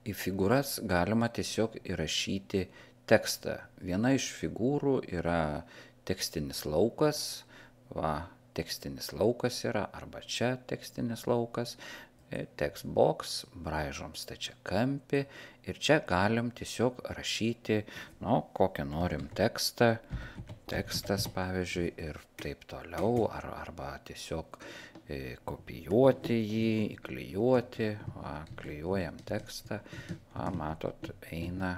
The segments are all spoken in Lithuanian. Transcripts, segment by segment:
Į figūras galima tiesiog įrašyti tekstą. Viena iš figūrų yra tekstinis laukas, tekstinis laukas yra, arba čia tekstinis laukas, text box, braižom stačiakampį ir čia galim tiesiog rašyti, kokią norim tekstą, tekstas pavyzdžiui ir taip toliau, arba tiesiog kopijuoti jį, įklijuoti, klijuojam tekstą, matot, eina,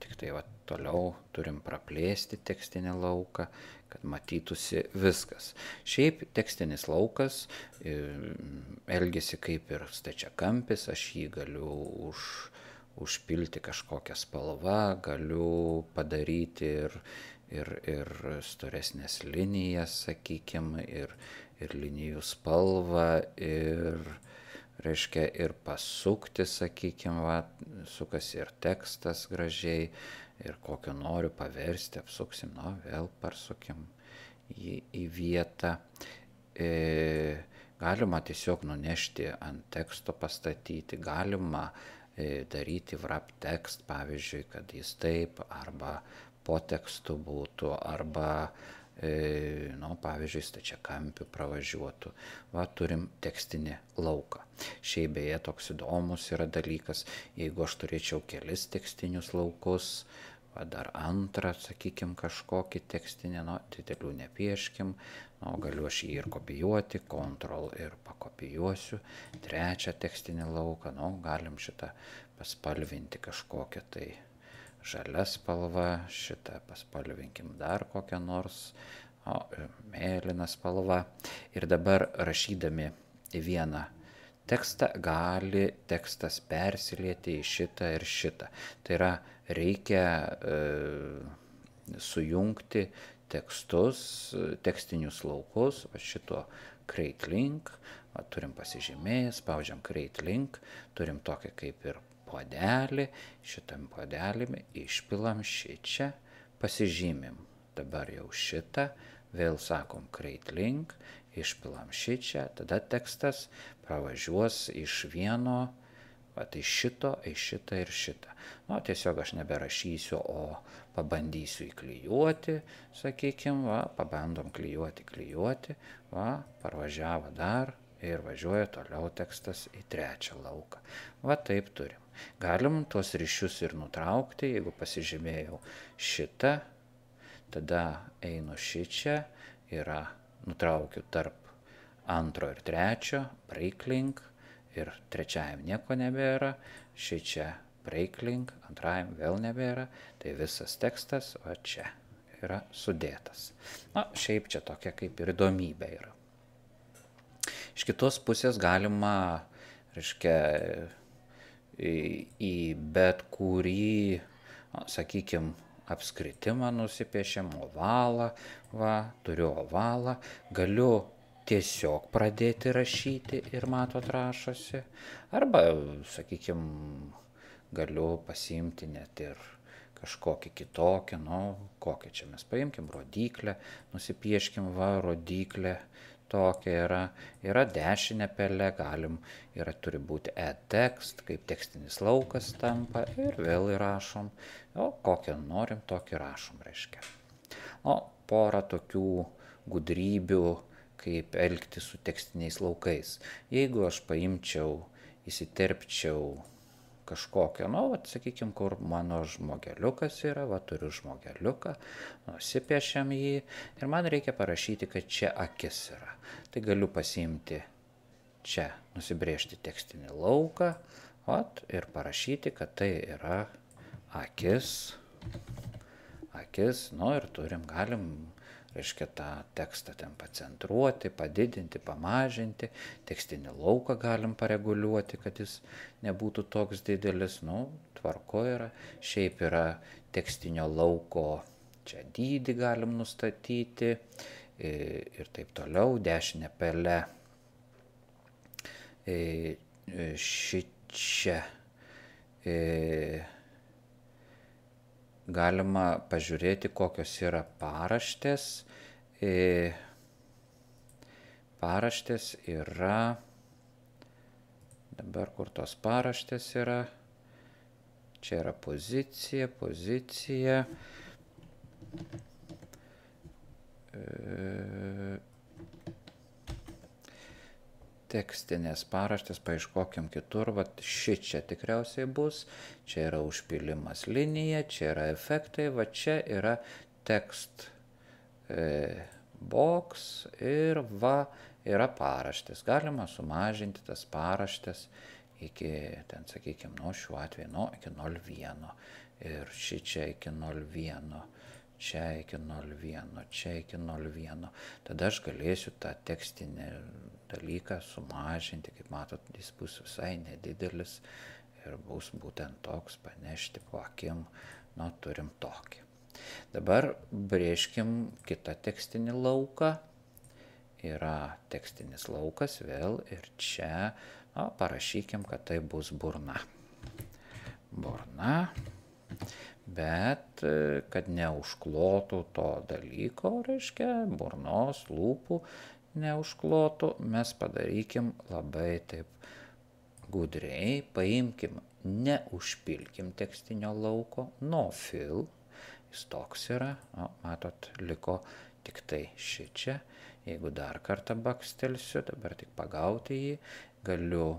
tik tai toliau turim praplėsti tekstinį lauką, kad matytųsi viskas. Šiaip tekstinis laukas elgesi kaip ir stačiakampis, aš jį galiu užpilti kažkokią spalvą, galiu padaryti ir storesnės linijas, sakykime, ir linijų spalvą, ir pasukti, sakykime, sukasi ir tekstas gražiai, ir kokio noriu paversti, apsuksim, vėl parsukim į vietą. Galima tiesiog nunešti ant teksto pastatyti, galima daryti wrap text, pavyzdžiui, kad jis taip, arba po tekstu būtų, arba pavyzdžiui, stačiakampiu pravažiuotų. Turim tekstinį lauką. Šiaip beje toks įdomus yra dalykas, jeigu aš turėčiau kelis tekstinius laukus, dar antrą, sakykime, kažkokį tekstinį, didelių nepieškim, galiu aš jį ir kopijuoti, Ctrl ir pakopijuosiu, trečią tekstinį lauką, galim šitą paspalvinti kažkokią tai žalia spalva, šitą paspalvinkim dar kokią nors mėlyną spalvą. Ir dabar rašydami vieną tekstą gali tekstas persilieti į šitą ir šitą. Tai yra, reikia sujungti tekstus, tekstinius laukus, šito create link, turim pasižymėję, spaudžiam create link, turim tokią kaip ir puodelį, šitam puodelį išpilam šičia, pasižymim dabar jau šitą, vėl sakom create link, išpilam šičia, tada tekstas pravažiuos iš vieno, iš šito, iš šitą ir šitą. Tiesiog aš neberašysiu, o pabandysiu įklijuoti, sakykime, pabandom klijuoti, parvažiavo dar ir važiuoja toliau tekstas į trečią lauką. Taip turim. Galim tuos ryšius ir nutraukti, jeigu pasižymėjau šitą, tada einu šičia, nutraukiu tarp antro ir trečio, break link, ir trečiajam nieko nebėra, šičia break link, antrajam vėl nebėra, tai visas tekstas čia yra sudėtas. Šiaip čia tokia kaip ir įdomybė yra. Iš kitos pusės galima, į bet kurį, sakykime, apskritimą nusipiešiam, ovalą, turiu ovalą, galiu tiesiog pradėti rašyti ir matot rašosi, arba, sakykime, galiu pasiimti net ir kažkokį kitokį, kokią čia mes paimkim, rodyklę, nusipieškim, rodyklę, tokia yra dešinė pele, turi būti e-text, kaip tekstinis laukas tampa ir vėl įrašom, kokią norim, tokį rašom, reiškia. Porą tokių gudrybių, kaip elgti su tekstiniais laukais. Jeigu aš paimčiau, įsiterpčiau kažkokią, sakykime, kur mano žmogeliukas yra, turiu žmogeliuką, nusipiešiam jį ir man reikia parašyti, kad čia akis yra. Tai galiu pasiimti čia, nusibrėžti tekstinį lauką, ir parašyti, kad tai yra akis, ir galim, tą tekstą ten pacentruoti, padidinti, pamažinti, tekstinį lauką galim pareguliuoti, kad jis nebūtų toks didelis, tvarko yra, šiaip yra tekstinio lauko, čia dydį galim nustatyti ir taip toliau, dešinė pele šičia galima pažiūrėti, kokios yra paraštės. Paraštės yra, dabar kur tos paraštės yra, čia yra pozicija, tekstinės paraštės, paieškokim kitur, vat ši čia tikriausiai bus, čia yra užpilimas linija, čia yra efektai, va čia yra text box ir va yra paraštės. Galima sumažinti tas paraštės iki, ten sakykime, šiuo atveju, iki 0,1 ir ši čia iki 0,1. Čia iki 0,1, čia iki 0,1. Tada aš galėsiu tą tekstinį dalyką sumažinti, kaip matot, jis bus visai nedidelis ir bus būtent toks, panešti po akim, turim tokį. Dabar brėžkim kitą tekstinį lauką. Yra tekstinis laukas vėl ir čia, parašykim, kad tai bus burna. Burna. Bet kad neužklotų to dalyko, reiškia, burnos, lūpų neužklotų, mes padarykim labai taip gudriai, paimkim, neužpilkim tekstinio lauko, no fill, jis toks yra, matot, liko tik tai šičia, jeigu dar kartą bakstelsiu, dabar tik pagauti jį, galiu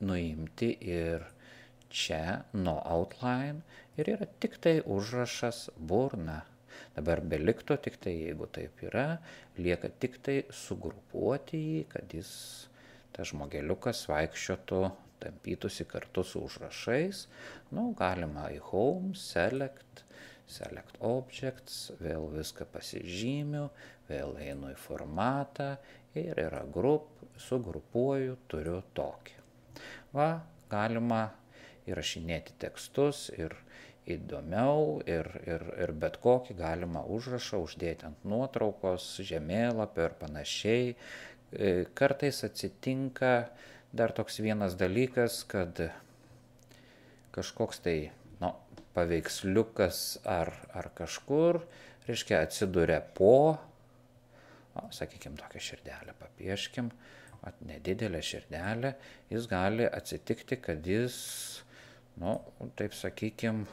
nuimti ir čia no outline ir yra tik tai užrašas burna. Dabar belikto tik tai, jeigu taip yra, lieka tik tai sugrupuoti jį, kad jis, tas žmogeliukas vaikščiotų, tampytųsi kartu su užrašais. Galima į home, select objects, vėl viską pasižymiu, vėl einu į formatą ir yra sugrupuoju, turiu tokį. Galima įrašinėti tekstus ir įdomiau ir bet kokį galima užrašą uždėti ant nuotraukos, žemėlapio ir panašiai. Kartais atsitinka dar toks vienas dalykas, kad kažkoks tai paveiksliukas ar kažkur, reiškia, atsiduria po, sakykime, tokią širdelę papieškim, nedidelę širdelę, jis gali atsitikti, kad jis, taip sakykim,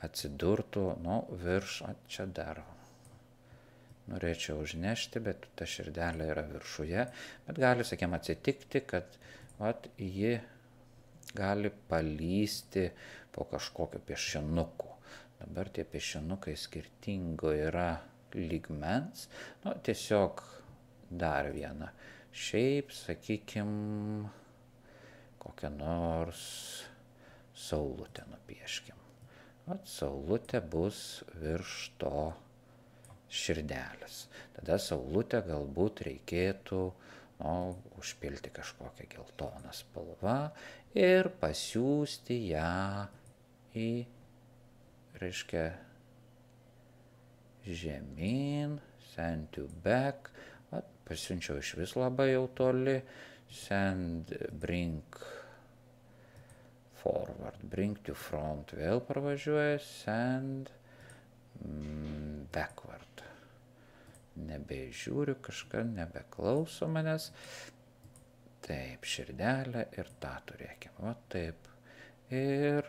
atsidurtų, virš, čia dar norėčiau užnešti, bet ta širdelė yra viršuje, bet gali, sakykim, atsitikti, kad ji gali palysti po kažkokio piešinuku. Dabar tie piešinukai skirtingo yra lygmens, tiesiog dar vieną. Šiaip, sakykim, kokią nors saulutę nupieškim. Saulutė bus virš to širdelės. Tada saulutę galbūt reikėtų užpilti kažkokią geltoną spalvą ir pasiųsti ją į, reiškia, žemyn, send to back, pasiunčiau iš vis labai jau toli, send, bring forward, bring to front, vėl pravažiuoja, send backward. Nebežiūriu, kažką nebeklauso manęs. Taip, širdelę ir tą turėkim. Taip. Ir,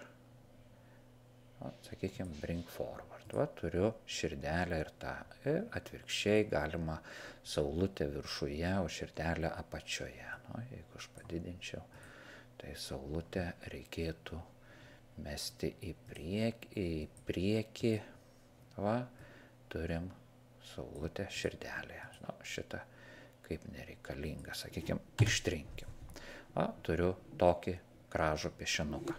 sakykime, bring forward. Turiu širdelę ir tą. Ir atvirkščiai galima saulutę viršuje, o širdelę apačioje. Jeigu aš padidinčiau, tai saulutę reikėtų mesti į priekį. Turim saulutę širdelėje. Šitą kaip nereikalinga, sakykime, ištrinkim. Turiu tokį gražų piešinuką.